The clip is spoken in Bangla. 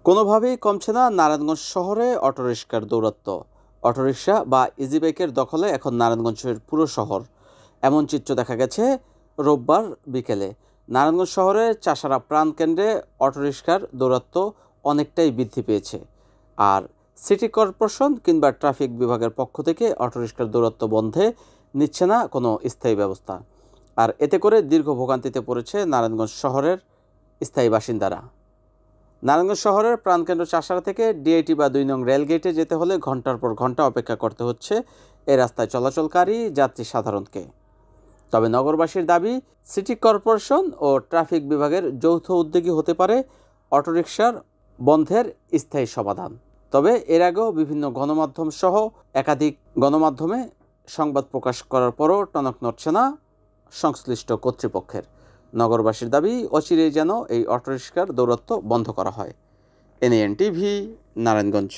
কোনোভাবেই কমছে না নারায়ণগঞ্জ শহরে অটোরিকশার দৌরাত্ম্য। অটোরিকশা বা ইজি বাইকের দখলে এখন নারায়ণগঞ্জের পুরো শহর। এমন চিত্র দেখা গেছে রোববার বিকেলে। নারায়ণগঞ্জ শহরে চাষারা প্রাণকেন্দ্রে অটোরিকশার দৌরাত্ম্য অনেকটাই বৃদ্ধি পেয়েছে। আর সিটি কর্পোরেশন কিংবা ট্রাফিক বিভাগের পক্ষ থেকে অটোরিকশার দৌরাত্ম্য বন্ধে নিচ্ছে না কোনো স্থায়ী ব্যবস্থা। আর এতে করে দীর্ঘ ভোগান্তিতে পড়েছে নারায়ণগঞ্জ শহরের স্থায়ী বাসিন্দারা। নারায়ণগঞ্জ শহরের প্রাণকেন্দ্র চাষারা থেকে ডিআইটি বা ২ নং রেলগেটে যেতে হলে ঘন্টার পর ঘন্টা অপেক্ষা করতে হচ্ছে এই রাস্তায় চলাচলকারী যাত্রী সাধারণকে। তবে নগরবাসীর দাবি, সিটি কর্পোরেশন ও ট্রাফিক বিভাগের যৌথ উদ্যোগী হতে পারে অটোরিকশার বন্ধের স্থায়ী সমাধান। তবে এর আগেও বিভিন্ন গণমাধ্যম সহ একাধিক গণমাধ্যমে সংবাদ প্রকাশ করার পরও টনক নড়ছে না সংশ্লিষ্ট কর্তৃপক্ষের। নগরবাসীর দাবি, অচিরেই যেন এই অটোরিকশার দৌরাত্ম্য বন্ধ করা হয়। NN TV, Narayanganj.